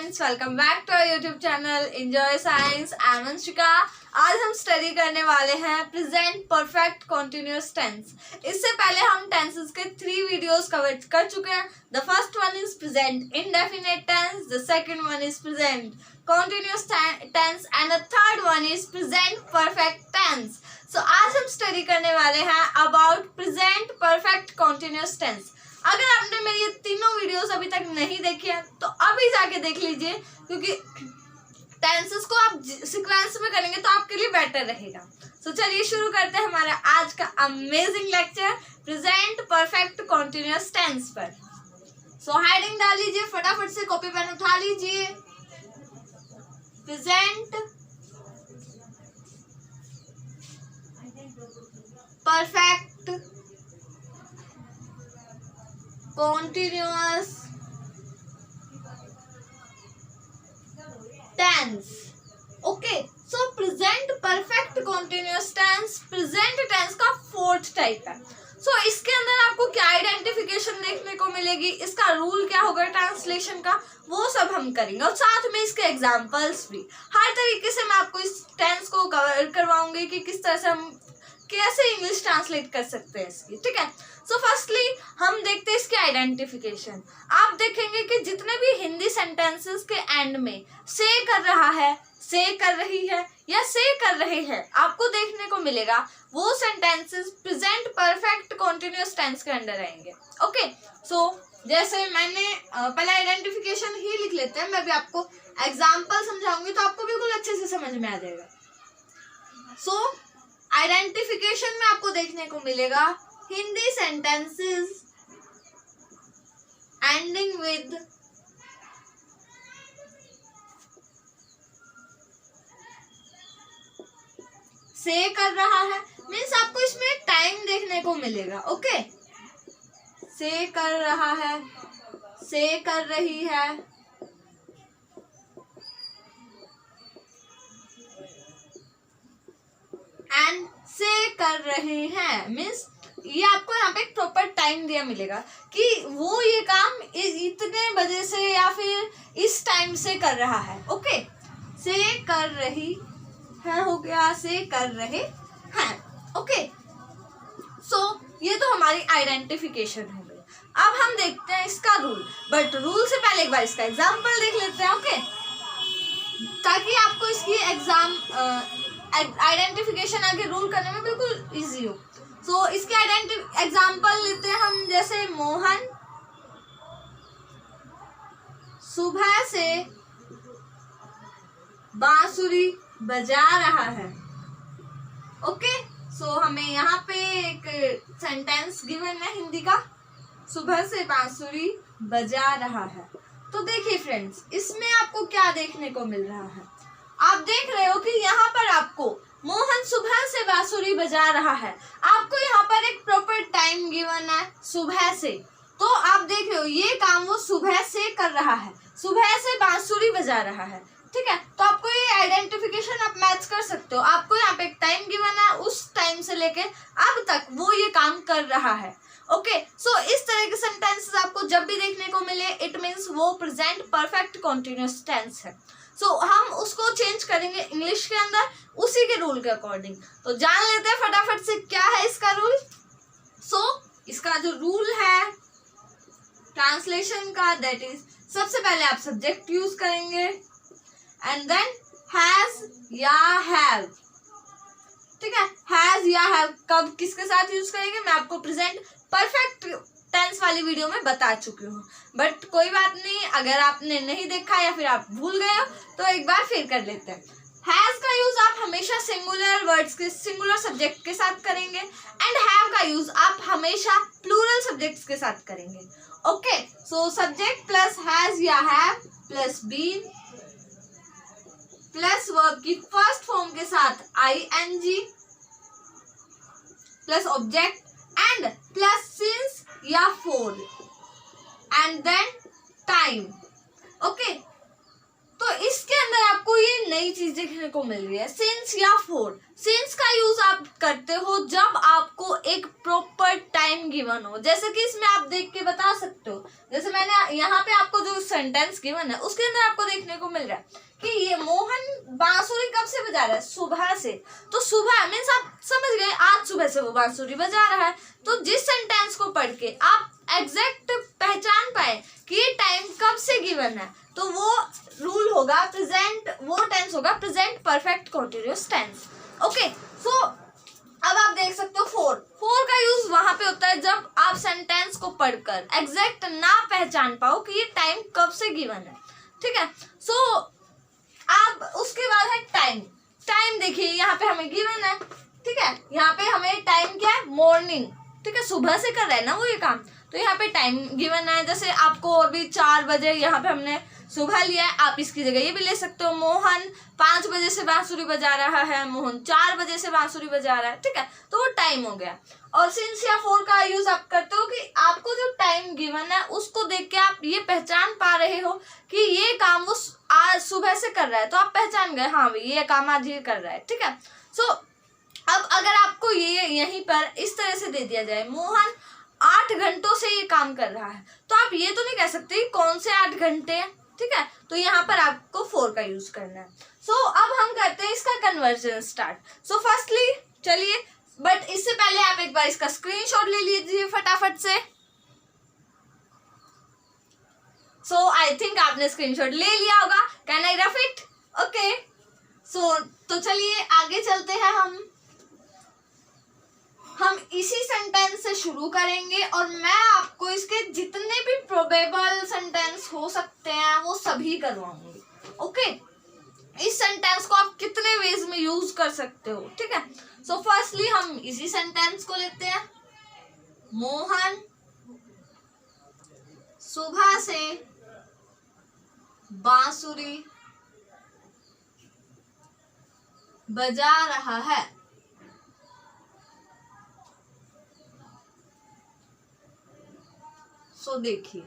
Friends, welcome back to our YouTube channel Enjoy Science. I am Anshika. आज हम study करने वाले हैं प्रेजेंट परफेक्ट कॉन्टिन्यूअस टेंस। इससे पहले हम टेंसेस के 3 वीडियोस कवर कर चुके हैं। The first one is present indefinite tense, the second one is present continuous tense and the third one is present perfect tense. So आज हम स्टडी करने वाले हैं about present perfect continuous tense. अगर आपने मेरी ये तीनों वीडियोस अभी तक नहीं देखी है तो अभी जाके देख लीजिए, क्योंकि टेंसेस को आप सीक्वेंस में करेंगे तो आपके लिए बेटर रहेगा। सो चलिए शुरू करते हैं हमारा आज का amazing lecture present perfect continuous tense पर। सो हेडिंग डाल लीजिए, फटाफट से कॉपी पेन उठा लीजिए। Present perfect continuous tense। Okay, so present perfect continuous tense present tense का 4th टाइप है। सो इसके अंदर आपको क्या आइडेंटिफिकेशन देखने को मिलेगी, इसका रूल क्या होगा ट्रांसलेशन का, वो सब हम करेंगे और साथ में इसके एग्जांपल्स भी। हर तरीके से मैं आपको इस टेंस को कवर करवाऊंगी कि किस तरह से हम कैसे इंग्लिश ट्रांसलेट कर सकते हैं इसकी। ठीक है, सो फर्स्टली हम देखते हैं इसके आइडेंटिफिकेशन। आप देखेंगे कि जितने भी हिंदी सेंटेंसेस के एंड में से कर रहा है, से कर रही है या से कर रहे हैं आपको देखने को मिलेगा, वो sentences present perfect continuous tense के अंडर आएंगे। ओके, सो जैसे मैंने पहले आइडेंटिफिकेशन ही लिख लेते हैं, मैं भी आपको एग्जाम्पल समझाऊंगी तो आपको बिल्कुल अच्छे से समझ में आ जाएगा। सो आइडेंटिफिकेशन में आपको देखने को मिलेगा हिंदी सेंटेंसेस एंडिंग विद से कर रहा है, मीन्स आपको इसमें टाइम देखने को मिलेगा। ओके, से कर रहा है, से कर रही है, एंड से कर रहे हैं, मीन्स ये आपको यहाँ पे एक प्रॉपर टाइम दिया मिलेगा कि वो ये काम इतने बजे से या फिर इस टाइम से कर रहा है। ओके, से कर रही है हो गया, से कर रहे हैं। ओके, सो ये तो हमारी आइडेंटिफिकेशन हो गई। अब हम देखते हैं इसका रूल, बट रूल से पहले एक बार इसका एग्जाम्पल देख लेते हैं। ओके, ताकि आपको इसकी आइडेंटिफिकेशन आगे रूल करने में बिल्कुल इजी हो। सो इसके एग्जाम्पल लेते हैं हम, जैसे मोहन सुबह से बांसुरी बजा रहा है। ओके, सो हमें यहाँ पे एक सेंटेंस गिवन है हिंदी का, सुबह से बांसुरी बजा रहा है। तो देखिए फ्रेंड्स, इसमें आपको क्या देखने को मिल रहा है। आप देख रहे हो कि यहाँ पर आपको मोहन सुबह से बांसुरी बजा रहा है, आपको यहाँ पर एक प्रॉपर टाइम गिवन है सुबह से। तो आप देख रहे हो ये काम वो सुबह से कर रहा है, सुबह से बांसुरी बजा रहा है। ठीक है, तो आपको ये आइडेंटिफिकेशन आप मैच कर सकते हो। आपको यहाँ पे एक टाइम गिवन है, उस टाइम से लेके अब तक वो ये काम कर रहा है। ओके, सो इस तरह के सेंटेंसेस आपको जब भी देखने को मिले, इट मीन्स वो प्रेजेंट परफेक्ट कॉन्टिन्यूअस टेंस है। सो हम उसको चेंज करेंगे इंग्लिश के अंदर उसी के रूल के अकॉर्डिंग। तो जान लेते हैं फटाफट से क्या है इसका रूल। सो इसका जो रूल है ट्रांसलेशन का, दैट इज सबसे पहले आप सब्जेक्ट यूज करेंगे एंड देन हैज या हैव। ठीक है, हैज या हैव कब किसके साथ यूज करेंगे मैं आपको प्रेजेंट परफेक्ट टेंस वाली वीडियो में बता चुकी हूँ, बट कोई बात नहीं, अगर आपने नहीं देखा या फिर आप भूल गए हो तो एक बार फिर कर लेते हैं। हैज का यूज आप हमेशा सिंगुलर वर्ड्स के सिंगुलर सब्जेक्ट के साथ करेंगे एंड हैव का यूज आप हमेशा प्लूरल सब्जेक्ट्स के साथ करेंगे। Okay, so subject plus has या have plus been plus verb की फर्स्ट फॉर्म के साथ ing plus object and plus since या for and then time. Okay, तो इसके अंदर आपको ये नई चीज देखने को मिल रही है, सिंस या फॉर। सिंस का यूज आप करते हो जब आपको एक प्रॉपर टाइम गिवन हो, जैसे कि इसमें आप देख के बता सकते हो। जैसे मैंने यहाँ पे आपको जो सेंटेंस गिवन है उसके अंदर आपको देखने को मिल रहा है कि ये मोहन बांसुरी कब से बजा रहा है, सुबह से। तो सुबह मीन्स आप समझ गए, आज सुबह से वो बांसुरी बजा रहा है। तो जिस सेंटेंस को पढ़ के आप एग्जैक्ट पहचान पाए कि ये टाइम कब से गिवन है, तो वो रूल होगा प्रेजेंट, वो टेंस होगा present perfect continuous tense. Okay, so अब आप देख सकते हो फॉर। फॉर का यूज वहां पे होता है जब आप सेंटेंस को पढ़कर एग्जैक्ट ना पहचान पाओ कि ये टाइम कब से गिवन है, ठीक है। सो अब उसके बाद है टाइम। टाइम देखिए यहाँ पे हमें गिवन है, ठीक है। यहाँ पे हमें टाइम क्या है, मॉर्निंग, ठीक है, सुबह से कर रहा है ना वो ये काम, तो यहाँ पे टाइम गिवन है। जैसे आपको अभी 4 बजे यहाँ पे हमने सुबह लिया है, आप इसकी जगह ये भी ले सकते हो, मोहन 5 बजे से बांसुरी बजा रहा है, मोहन 4 बजे से बांसुरी बजा रहा है, ठीक है। तो वो टाइम हो गया। और सिंस या फॉर का यूज आप करते हो कि आपको जो टाइम गिवन है उसको देख के आप ये पहचान पा रहे हो कि ये काम वो आज सुबह से कर रहा है, तो आप पहचान गए हाँ भाई ये काम आज ये कर रहा है, ठीक है। सो अब अगर आपको ये यहीं पर इस तरह से दे दिया जाए, मोहन 8 घंटों से ये काम कर रहा है, तो आप ये तो नहीं कह सकते कौन से 8 घंटे, ठीक है। तो यहाँ पर आपको फॉर का यूज करना है। सो अब हम करते हैं इसका कन्वर्जन स्टार्ट। सो फर्स्टली चलिए, बट इससे पहले आप एक बार इसका स्क्रीनशॉट ले लीजिए फटाफट से। सो आई थिंक आपने स्क्रीनशॉट ले लिया होगा। Can I rough it? Okay, so तो चलिए आगे चलते हैं। हम इसी सेंटेंस से शुरू करेंगे और मैं आपको इसके जितने भी प्रोबेबल सेंटेंस हो सकते हैं वो सभी करवाऊंगी। ओके, इस सेंटेंस को आप कितने वेज में यूज कर सकते हो, ठीक है। सो फर्स्टली हम इसी सेंटेंस को लेते हैं, मोहन सुबह से बांसुरी बजा रहा है। सो देखिए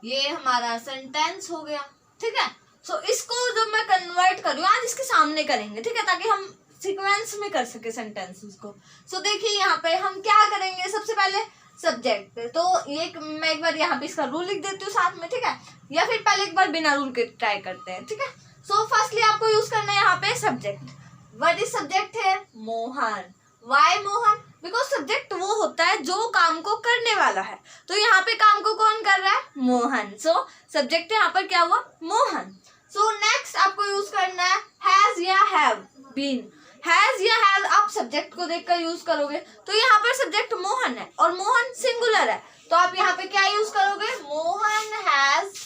ये हमारा सेंटेंस हो गया, ठीक है। सो इसको जब मैं कन्वर्ट करूँ, आज इसके सामने करेंगे, ठीक है, ताकि हम सीक्वेंस में कर सके सेंटेंसेस को। सो देखिए यहाँ पे हम क्या करेंगे, सबसे पहले सब्जेक्ट। तो ये मैं एक बार यहाँ पे इसका रूल लिख देती हूँ साथ में, ठीक है, या फिर पहले एक बार बिना रूल के ट्राई करते हैं, ठीक है। सो फर्स्टली आपको यूज करना है यहाँ पे सब्जेक्ट। व्हाट इज सब्जेक्ट है, Mohan. Why Mohan? Because subject वो होता है जो काम को करने वाला है, तो यहाँ पे काम को कौन कर रहा है, मोहन। सो सब्जेक्ट यहाँ पर क्या हुआ, मोहन। सो नेक्स्ट आपको यूज करना है हैज या हैव बीन। हैज या हैव आप सब्जेक्ट को देखकर यूज करोगे, तो यहाँ पर सब्जेक्ट मोहन है और मोहन सिंगुलर है, तो आप यहाँ पे क्या यूज करोगे, Mohan has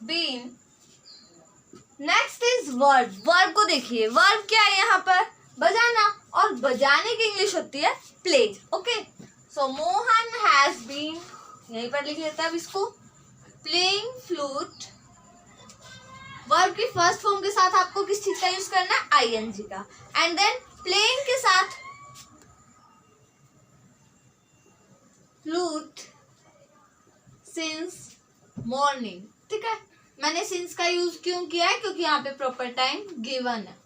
been. Next is verb. Verb को देखिए, वर्ब क्या है यहाँ पर, बजाना, और बजाने की इंग्लिश होती है play. Okay, so Mohan has been, यहीं पर लिख लेते हैं अब इसको, प्लेइंग फ्लूट। वर्ब की फर्स्ट फॉर्म के साथ आपको किस चीज का यूज करना है, आईएनजी का, एंड देन प्लेइंग के साथ फ्लूट सिंस मॉर्निंग, ठीक है। मैंने सिंस का यूज क्यों किया है, क्योंकि यहाँ पे प्रॉपर टाइम गिवन है।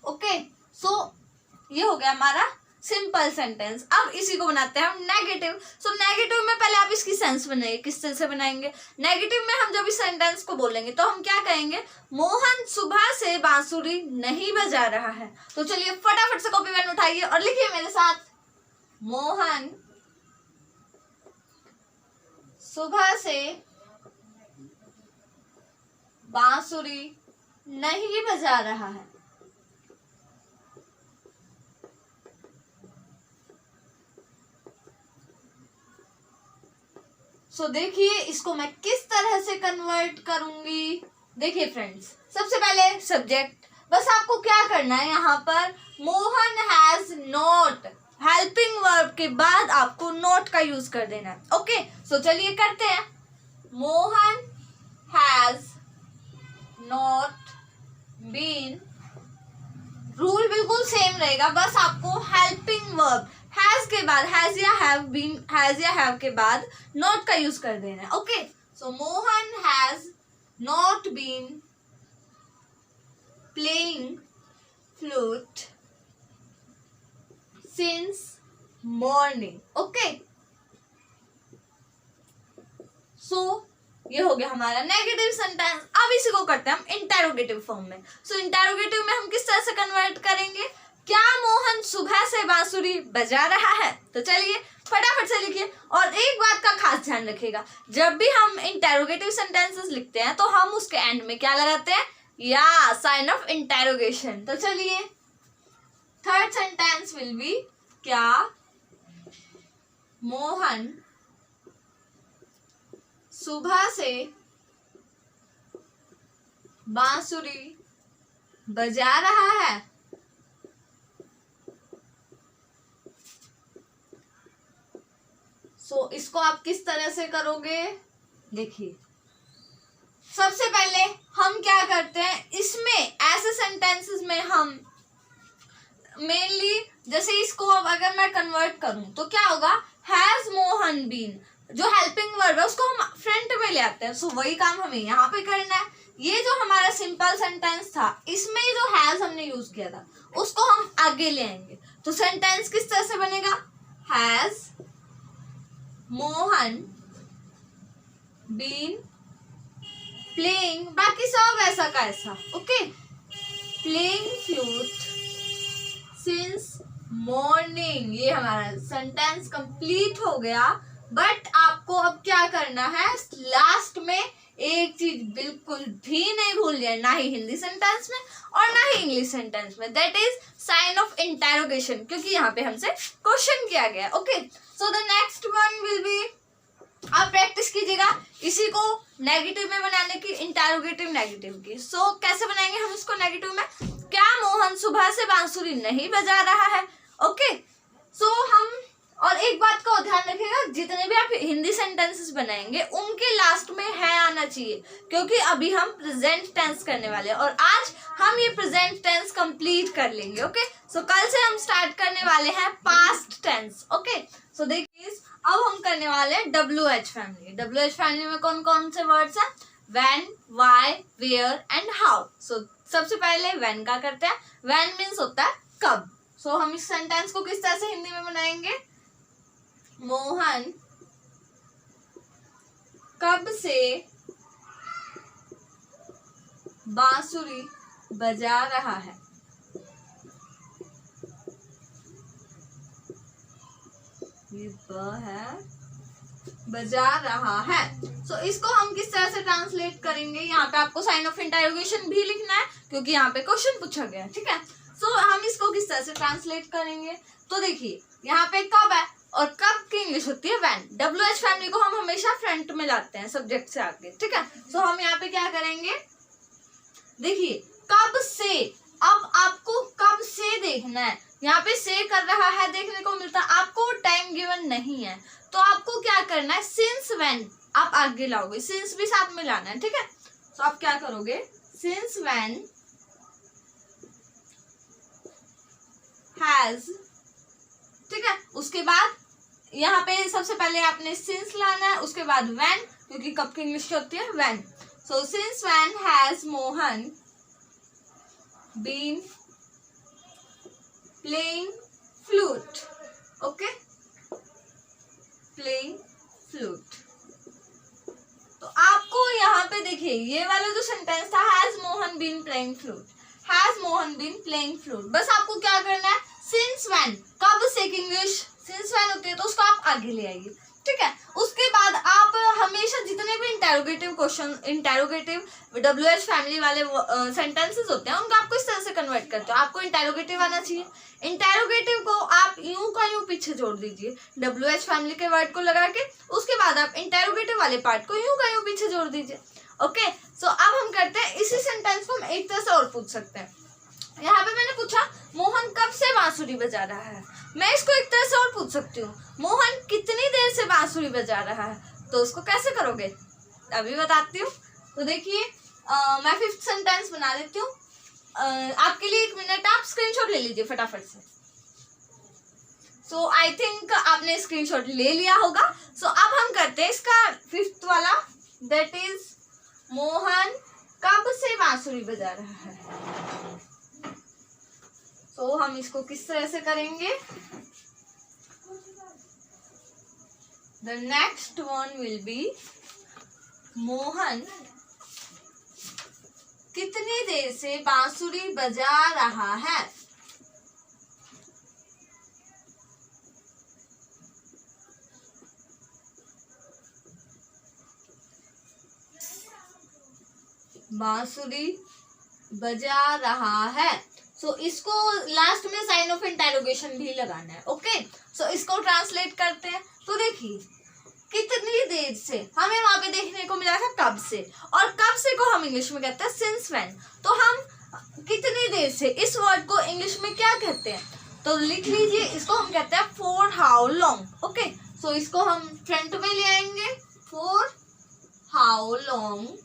ओके, सो ये हो गया हमारा सिंपल सेंटेंस। अब इसी को बनाते हैं हम नेगेटिव। सो नेगेटिव में पहले आप इसकी सेंस बनाइए, किस तरह से बनाएंगे। नेगेटिव में हम जब इस सेंटेंस को बोलेंगे तो हम क्या कहेंगे, मोहन सुबह से बांसुरी नहीं बजा रहा है। तो चलिए फटाफट से कॉपी पेन उठाइए और लिखिए मेरे साथ, मोहन सुबह से बांसुरी नहीं बजा रहा है। सो देखिए इसको मैं किस तरह से कन्वर्ट करूंगी। देखिए फ्रेंड्स, सबसे पहले सब्जेक्ट, बस आपको क्या करना है, यहाँ पर Mohan has not, helping verb के बाद आपको नॉट का यूज कर देना है। ओके, सो चलिए करते हैं, Mohan has not been. Rule बिल्कुल सेम रहेगा, बस आपको हेल्पिंग वर्ब हैज के बाद, हैज या हैव बीन, हैज या हैव के बाद नॉट का यूज कर देना है। Okay, so Mohan has not been playing flute since morning. Okay. So ये हो गया हमारा नेगेटिव सेंटेंस. अब इसी को करते हैं हम इंटेरोगेटिव फॉर्म में. सो इंटेरोगेटिव में हम किस तरह से कन्वर्ट करेंगे? क्या मोहन सुबह से बांसुरी बजा रहा है? तो चलिए फटाफट से लिखिए. और एक बात का खास ध्यान रखिएगा, जब भी हम इंटेरोगेटिव सेंटेंसेस लिखते हैं तो हम उसके एंड में क्या लगाते हैं? या साइन ऑफ इंटेरोगेशन. तो चलिए थर्ड सेंटेंस विल बी क्या मोहन सुबह से बांसुरी बजा रहा है? सो इसको आप किस तरह से करोगे? देखिए सबसे पहले हम क्या करते हैं, इसमें ऐसे सेंटेंसेस में हम मेनली जैसे इसको अब अगर मैं कन्वर्ट करूं तो क्या होगा? हैज मोहन बीन, जो हेल्पिंग वर्ब है उसको हम फ्रंट में ले आते हैं. सो वही काम हमें यहाँ पे करना है. ये जो हमारा सिंपल सेंटेंस था इसमें जो हैज हमने यूज किया था उसको हम आगे ले आएंगे. तो सेंटेंस किस तरह से बनेगा? हैज मोहन बीन प्लेइंग, बाकी सब ऐसा का ऐसा. Okay. Playing flute since morning, ये हमारा सेंटेंस कंप्लीट हो गया. बट आपको अब क्या करना है? लास्ट में एक चीज बिल्कुल भी नहीं भूल जाए, ना ही हिंदी सेंटेंस में और ना ही इंग्लिश सेंटेंस में. That is sine of interrogation, क्योंकि यहाँ पे हमसे क्वेश्चन किया गया. Okay. So the next one will be, आप प्रैक्टिस कीजिएगा इसी को नेगेटिव में बनाने की, इंटेरोगेटिव नेगेटिव की. सो कैसे बनाएंगे हम इसको नेगेटिव में? क्या मोहन सुबह से बांसुरी नहीं बजा रहा है? ओके. सो हम, और एक बात का ध्यान रखिएगा, जितने भी आप हिंदी सेंटेंसेस बनाएंगे उनके लास्ट में है आना चाहिए, क्योंकि अभी हम प्रेजेंट टेंस करने वाले हैं और आज हम ये प्रेजेंट टेंस कंप्लीट कर लेंगे. ओके. सो कल से हम स्टार्ट करने वाले हैं पास्ट टेंस. ओके. सो देखिए अब हम करने वाले हैं WH फैमिली. WH फैमिली में कौन कौन से वर्ड्स हैं? When, why, where and how. So सबसे पहले व्हेन का करते हैं. व्हेन मीन्स होता है कब. सो हम इस सेंटेंस को किस तरह से हिंदी में बनाएंगे? मोहन कब से बांसुरी बजा रहा है? ये ब है, बजा रहा है. सो इसको हम किस तरह से ट्रांसलेट करेंगे? यहाँ पे आपको साइन ऑफ इंटरोगेशन भी लिखना है क्योंकि यहाँ पे क्वेश्चन पूछा गया है. ठीक है. सो हम इसको किस तरह से ट्रांसलेट करेंगे? तो देखिए यहाँ पे कब है और कब की इंग्लिश होती है व्हेन. WH फैमिली को हम हमेशा फ्रंट में लाते हैं सब्जेक्ट से आगे. ठीक है. सो हम यहाँ पे क्या करेंगे? देखिए कब से, अब आपको कब से देखना है. यहाँ पे से कर रहा है देखने को मिलता है, आपको टाइम गिवन नहीं है. तो आपको क्या करना है? सिंस व्हेन आप आगे लाओगे, सिंस भी साथ में लाना है. ठीक है. तो आप क्या करोगे? Since when has. ठीक है. उसके बाद यहाँ पे सबसे पहले आपने सिंस लाना है, उसके बाद व्हेन, क्योंकि कब की इंग्लिश होती है when. So since when has Mohan been playing flute. Okay. Playing flute. तो आपको यहाँ पे देखिए ये वाला जो सेंटेंस था, has Mohan been playing flute, has Mohan been playing flute. बस आपको क्या करना है? सिंस व्हेन, कब से की इंग्लिश सिंस व्हेन होती है तो उसको आप आगे ले आइए. ठीक है. उसके बाद आप हमेशा जितने भी interrogative question, interrogative WH family वाले सेंटेंसेस होते हैं उनको आपको इस तरह से कन्वर्ट करते हो. आपको इंटेरोगेटिव आना चाहिए. इंटेरोगेटिव को आप यूं का यूं पीछे जोड़ दीजिए WH फैमिली के वर्ड को लगा के, उसके बाद आप इंटेरोगेटिव वाले पार्ट को यूं का यूं पीछे जोड़ दीजिए. ओके. सो अब हम करते हैं इसी सेंटेंस को हम एक तरह से और पूछ सकते हैं. यहाँ पे मैंने पूछा मोहन कब से बांसुरी बजा रहा है. मैं इसको एक तरह से और पूछ सकती हूँ, मोहन कितनी देर से बांसुरी बजा रहा है. तो उसको कैसे करोगे अभी बताती हूँ. तो देखिए मैं फिफ्थ सेंटेंस बना देती हूँ. आपके लिए 1 मिनट, आप स्क्रीनशॉट ले लीजिए फटाफट से. सो आई थिंक आपने स्क्रीनशॉट ले लिया होगा. सो अब हम करते हैं इसका फिफ्थ वाला, दैट इज मोहन कब से बांसुरी बजा रहा है। तो हम इसको किस तरह से करेंगे? The next one will be Mohan कितनी देर से बांसुरी बजा रहा है? बांसुरी बजा रहा है। सो इसको लास्ट में साइन ऑफ इंटेरोगेशन भी लगाना है। ओके, सो इसको ट्रांसलेट करते हैं। तो देखिए, कितनी देर से हमें वहां पे देखने को मिला था कब से, और कब से को हम इंग्लिश में कहते हैं सिंस व्हेन। तो हम कितनी देर से इस वर्ड को इंग्लिश में क्या कहते हैं? तो लिख लीजिए, इसको हम कहते हैं फॉर हाउ लॉन्ग। ओके, सो इसको हम फ्रंट में ले आएंगे, फॉर हाउ लॉन्ग।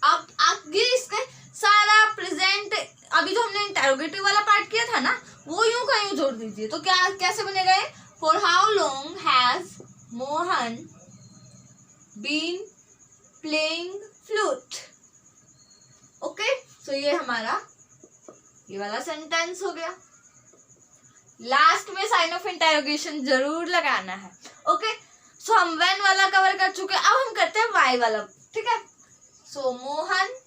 अब आगे इसका सारा प्रेजेंट, अभी जो हमने इंटेरोगेटिव वाला पार्ट किया था ना, वो यूं का यूं जोड़ दीजिए। तो क्या कैसे बनेगा ये? For how long has Mohan been playing flute. Okay, so ये हमारा ये वाला सेंटेंस हो गया। लास्ट में साइन ऑफ इंटेरोगेशन जरूर लगाना है। ओके, सो हम व्हेन वाला कवर कर चुके, अब हम करते हैं वाई वाला। ठीक है, सो मोहन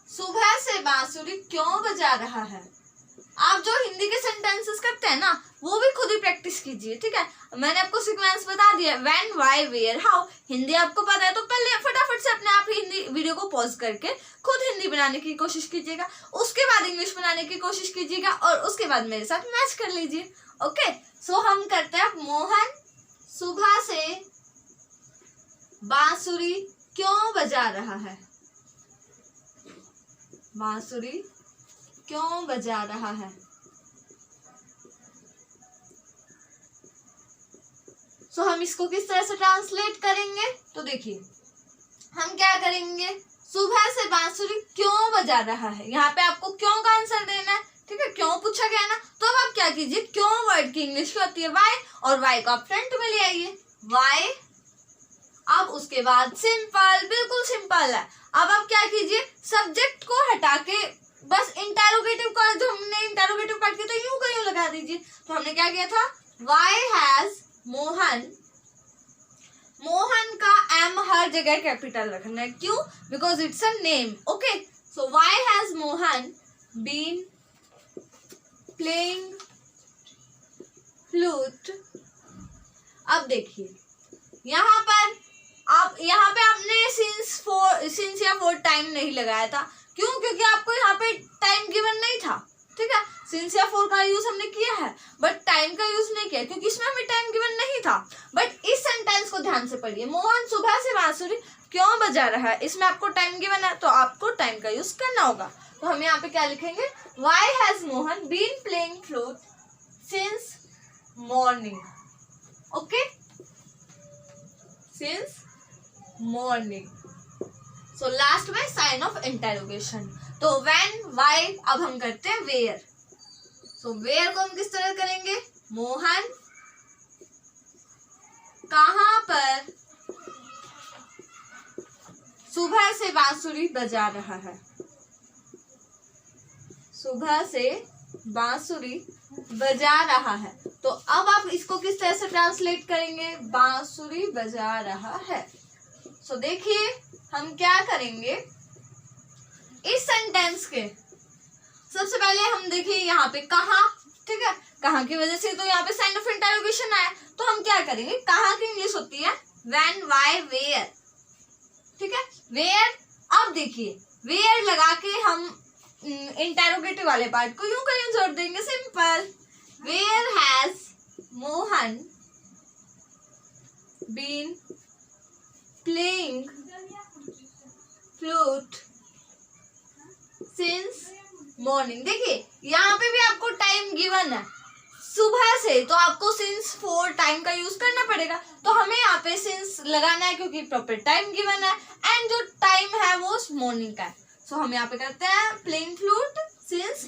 सुबह से बांसुरी क्यों बजा रहा है? आप जो हिंदी के सेंटेंसेस करते हैं ना, वो भी खुद ही प्रैक्टिस कीजिए। ठीक है, मैंने आपको सीक्वेंस बता दिया, when, why, where, how. Hindi आपको पता है तो पहले फटाफट से अपने आप ही हिंदी वीडियो को पॉज करके खुद हिंदी बनाने की कोशिश कीजिएगा, उसके बाद इंग्लिश बनाने की कोशिश कीजिएगा, और उसके बाद मेरे साथ मैच कर लीजिए। ओके, सो हम करते हैं, मोहन सुबह से बांसुरी क्यों बजा रहा है? बांसुरी क्यों बजा रहा है? सो हम इसको किस तरह से ट्रांसलेट करेंगे? तो देखिए, हम क्या करेंगे, सुबह से बांसुरी क्यों बजा रहा है। यहाँ पे आपको क्यों का आंसर देना है। ठीक है, क्यों पूछा गया ना, तो अब आप क्या कीजिए, क्यों वर्ड की इंग्लिश क्या होती है? वाई, और वाई को आप फ्रंट में ले आइए, वाई। अब उसके बाद सिंपल, बिल्कुल सिंपल है। अब आप क्या कीजिए, सब्जेक्ट को हटा के बस इंटेरोगेटिव का, जो हमने इंटेरोगेटिव पार्ट किया तो यूं का यूं लगा दीजिए। तो हमने क्या किया था, वाई हैज मोहन। मोहन का एम हर जगह कैपिटल रखना है। क्यों? Because it's a name. Okay, so why has Mohan been playing flute. अब देखिए, यहाँ पर यहाँ पे आपने सिंस या फॉर टाइम नहीं लगाया था। क्यों? क्योंकि आपको यहाँ पे टाइम गिवन नहीं था। ठीक है, सिंस या फॉर का यूज हमने किया है, बट टाइम का यूज नहीं किया, क्योंकि इसमें हमें टाइम गिवन नहीं था। बट इस सेंटेंस को ध्यान से पढ़िए, मोहन सुबह से बांसुरी क्यों बजा रहा है, इसमें आपको टाइम गिवन है, तो आपको टाइम का यूज करना होगा। तो हम यहाँ पे क्या लिखेंगे, why has Mohan been playing flute since morning. Okay, since morning. So last में साइन ऑफ इंटेरोगेशन। तो व्हेन, व्हाई, अब हम करते हैं वेयर। सो वेयर को हम किस तरह करेंगे, मोहन कहां पर सुबह से बांसुरी बजा रहा है? सुबह से बांसुरी बजा रहा है। तो अब आप इसको किस तरह से ट्रांसलेट करेंगे, बांसुरी बजा रहा है। सो देखिए, हम क्या करेंगे, इस सेंटेंस के सबसे पहले हम देखिए यहाँ पे कहाँ। ठीक है, कहाँ की वजह से तो यहाँ पे साइन ऑफ इंटेरोगेशन आया। तो हम क्या करेंगे, कहाँ की इंग्लिश होती है व्हेन, व्हाई, वेयर। ठीक है, वेयर। अब देखिए, वेयर लगा के हम इंटेरोगेटिव वाले पार्ट को यूं कहीं जोड़ देंगे, simple. Where has Mohan been playing flute since morning. देखिए, यहाँ पे भी आपको टाइम गिवन है सुबह से, तो आपको सिंस फॉर टाइम का यूज करना पड़ेगा। तो हमें यहाँ पे सिंस लगाना है, क्योंकि प्रॉपर टाइम गिवन है, एंड जो टाइम है वो मॉर्निंग का है। सो हम यहाँ पे करते हैं playing flute since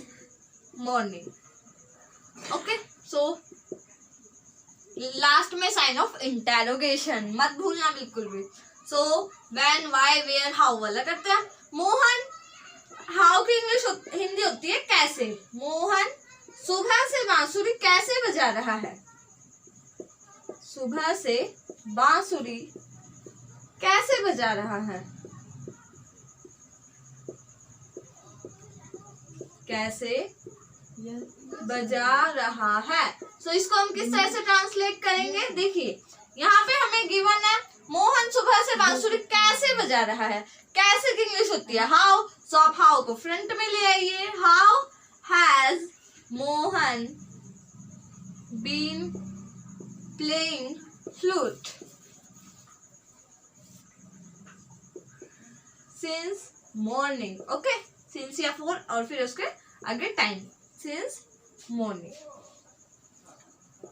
morning. Okay, so last में साइन ऑफ इंटेरोगेशन मत भूलना बिल्कुल भी। So when, why, where, how वाला करते हैं। मोहन, हाउ की इंग्लिश हिंदी होती है कैसे। मोहन सुबह से बांसुरी कैसे बजा रहा है। सुबह से बांसुरी कैसे बजा रहा है। कैसे बजा रहा है। सो इसको हम किस तरह से ट्रांसलेट करेंगे, देखिए यहाँ पे हमें गिवन है मोहन सुबह से बांसुरी कैसे बजा रहा है। कैसे की इंग्लिश होती है हाउ। सो आप हाउ को फ्रंट में ले आइए। How has Mohan been playing flute since morning. Okay, since या फॉर और फिर उसके आगे time, since morning.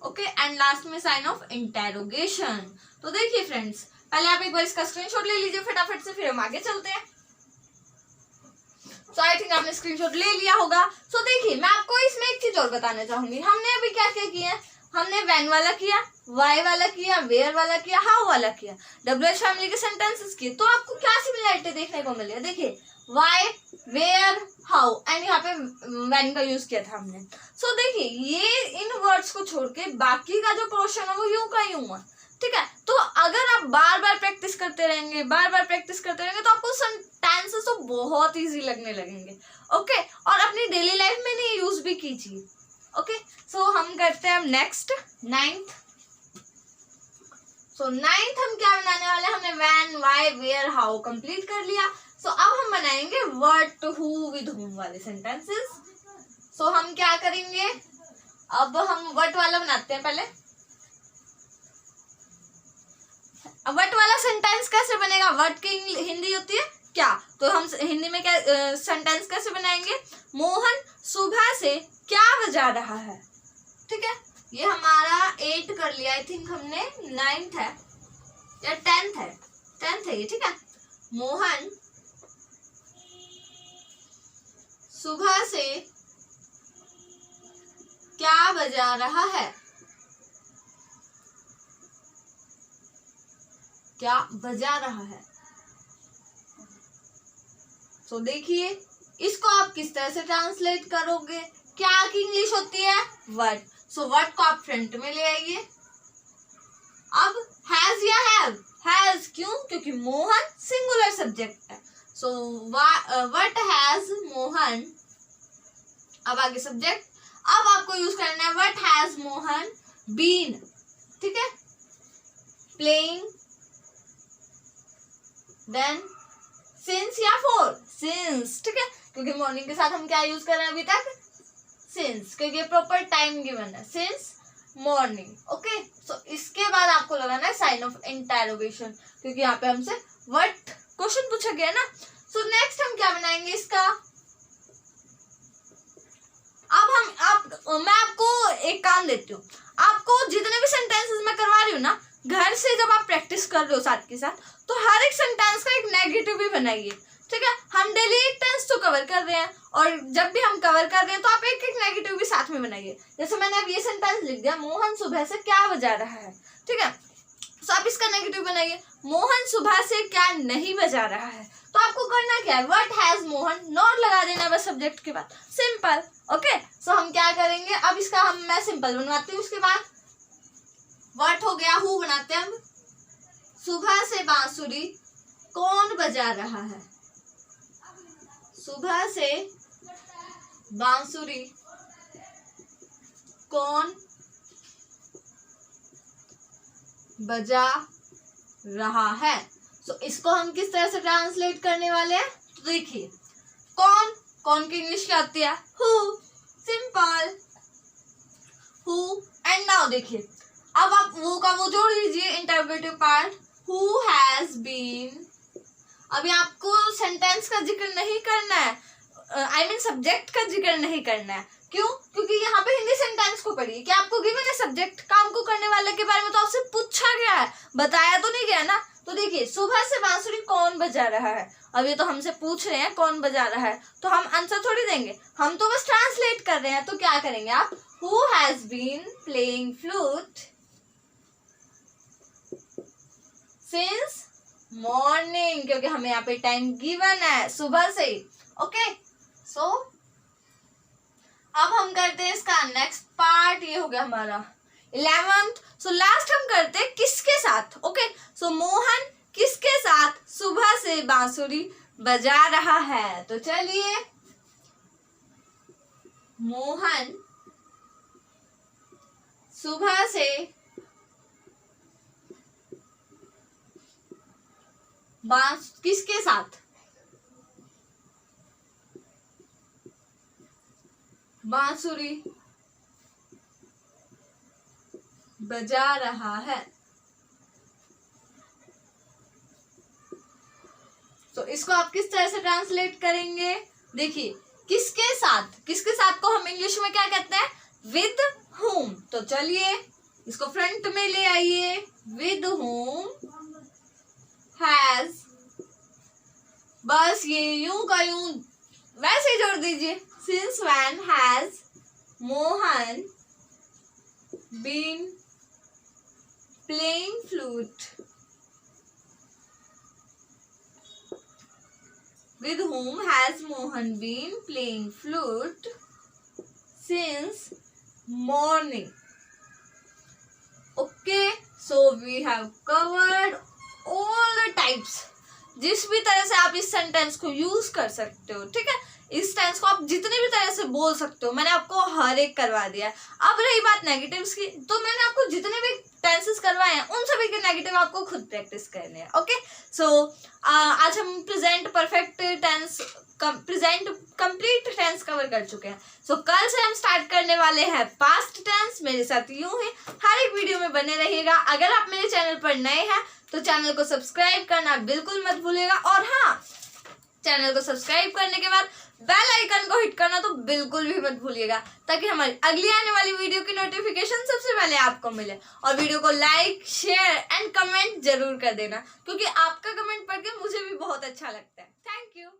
Okay, and last में साइन ऑफ इंटेरोगेशन। तो देखिए फ्रेंड्स, पहले आप एक बार इसका स्क्रीनशॉट ले लीजिए फटाफट से, फिर हम आगे चलते हैं। तो आई थिंक आपने स्क्रीनशॉट ले लिया होगा। सो देखिए मैं आपको इसमें एक चीज और बताना चाहूंगी। हमने अभी क्या क्या किया है, हमने व्हेन वाला किया, वाई वाला किया, वेयर वाला किया, हाउ वाला किया, WH फैमिली के सेंटेंसेस किए। तो आपको क्या सिमिलरिटी देखने को मिली है, देखिए वाई, वेयर, हाउ एंड यहाँ पे व्हेन का यूज किया था हमने। सो देखिए ये इन वर्ड्स को छोड़ के बाकी का जो पोर्शन है वो यूं का यूं है, ठीक है। तो अगर आप बार बार प्रैक्टिस करते रहेंगे, बार बार प्रैक्टिस करते रहेंगे तो आपको सेंटेंसेस तो बहुत इजी लगने लगेंगे। ओके, और अपनी डेली लाइफ में नहीं यूज भी कीजिए। ओके, सो हम करते हैं नेक्स्ट 9th। सो 9th हम क्या बनाने वाले हैं, हमने when, why, where, how complete कर लिया। सो अब हम बनाएंगे व्हाट, हु, विद हुम वाले सेंटेंसेस। सो हम क्या करेंगे, अब हम व्हाट वाला बनाते हैं पहले। व्हाट वाला सेंटेंस कैसे बनेगा, व्हाट की हिंदी होती है क्या, तो हम हिंदी में क्या सेंटेंस कैसे बनाएंगे, मोहन सुबह से क्या बजा रहा है। ठीक है, ये हमारा 8 कर लिया, आई थिंक हमने 9th है या 10th है ये, ठीक है। मोहन सुबह से क्या बजा रहा है, क्या बजा रहा है। तो देखिए इसको आप किस तरह से ट्रांसलेट करोगे, क्या की इंग्लिश होती है व्हाट। सो व्हाट को आप फ्रंट में ले आइए। अब हैज या हैज क्यों, क्योंकि मोहन सिंगुलर सब्जेक्ट है। सो व्हाट हैज मोहन, अब आगे सब्जेक्ट। अब आपको यूज करना है व्हाट हैज मोहन बीन, ठीक है, प्लेइंग, देन सिंस या फॉर, सिंस, ठीक है, क्योंकि मॉर्निंग के साथ हम क्या यूज कर रहे हैं अभी तक, सिंस, क्योंकि प्रॉपर टाइम गिवन है, सिंस मॉर्निंग। ओके, सो इसके बाद आपको लगाना है साइन ऑफ इंटेरोगेशन, क्योंकि यहाँ पे हमसे व्हाट क्वेश्चन पूछा गया ना। सो नेक्स्ट हम क्या बनाएंगे इसका, अब मैं आपको एक काम देती हूँ, आपको जितने भी सेंटेंसेस मैं करवा रही हूँ ना, घर से जब आप प्रैक्टिस कर रहे हो साथ के साथ, तो हर एक सेंटेंस का एक नेगेटिव भी बनाइए, ठीक है। हम डेली टेंस तो कवर कर रहे हैं, और जब भी हम कवर कर रहे हैं तो आप एक एक नेगेटिव भी साथ में बनाइए। जैसे मैंने अब ये सेंटेंस लिख दिया, मोहन सुबह से क्या बजा रहा है, ठीक है। तो आप इसका नेगेटिव बनाइए, मोहन सुबह से क्या नहीं बजा रहा है। तो आपको करना क्या है, व्हाट हैज मोहन, नॉट लगा देना बस सब्जेक्ट के बाद, सिंपल। ओके, सो हम क्या करेंगे, अब इसका मैं सिंपल बनवाती हूँ। उसके बाद व्हाट हो गया, हु बनाते हैं हम। सुबह से बांसुरी कौन बजा रहा है, सुबह से बांसुरी कौन बजा रहा है। सो इसको हम किस तरह से ट्रांसलेट करने वाले हैं, तो देखिए कौन की इंग्लिश क्या होती है, who, simple, who. And now देखिए, अब आप वो का वो जोड़ लीजिए interrogative part, who has been. अभी आपको सेंटेंस का जिक्र नहीं करना है, आई मीन सब्जेक्ट का जिक्र नहीं करना है। क्यों, क्योंकि यहाँ पे हिंदी सेंटेंस को पढ़िए, क्या आपको गिवन है सब्जेक्ट, काम को करने वाले के बारे में तो आपसे पूछा गया है, बताया तो नहीं गया ना। तो देखिए सुबह से बांसुरी कौन बजा रहा है, अब ये तो हमसे पूछ रहे हैं कौन बजा रहा है, तो हम आंसर थोड़ी देंगे, हम तो बस ट्रांसलेट कर रहे हैं। तो क्या करेंगे आप, who has been playing flute since morning, क्योंकि हमें यहाँ पे टाइम गिवन है सुबह से। ओके, सो अब हम करते हैं इसका नेक्स्ट पार्ट। ये हो गया हमारा 11th। सो लास्ट हम करते हैं किसके साथ। ओके, सो मोहन किसके साथ सुबह से बांसुरी बजा रहा है। तो चलिए, मोहन सुबह से किसके साथ बांसुरी बजा रहा है। तो इसको आप किस तरह से ट्रांसलेट करेंगे। देखिए, किसके साथ को हम इंग्लिश में क्या कहते हैं, विद whom। तो चलिए इसको फ्रंट में ले आइए, विद whom हैज, बस ये यूं का यूं वैसे जोड़ दीजिए, since when has Mohan been playing flute, with whom has Mohan been playing flute since morning. Okay, so we have covered all the types। जिस भी तरह से आप इस सेंटेंस को यूज कर सकते हो, ठीक है। इस टेंस को आप जितने भी तरह से बोल सकते हो, मैंने आपको हर एक करवा दिया। अब रही बात नेगेटिव्स की, तो मैंने आपको जितने भी टेंसेस करवाए हैं उन सभी के नेगेटिव आपको खुद प्रैक्टिस करने हैं। ओके, सो आज हम present perfect tense, present complete tense cover कर चुके हैं। सो कल से हम स्टार्ट करने वाले हैं पास्ट टेंस। मेरे साथ यूं ही हर एक वीडियो में बने रहिएगा। अगर आप मेरे चैनल पर नए हैं तो चैनल को सब्सक्राइब करना बिल्कुल मत भूलिएगा, और हाँ, चैनल को सब्सक्राइब करने के बाद बेल आइकन को हिट करना तो बिल्कुल भी मत भूलिएगा, ताकि हमारी अगली आने वाली वीडियो की नोटिफिकेशन सबसे पहले आपको मिले। और वीडियो को लाइक, शेयर एंड कमेंट जरूर कर देना, क्योंकि आपका कमेंट पढ़ के मुझे भी बहुत अच्छा लगता है। Thank you.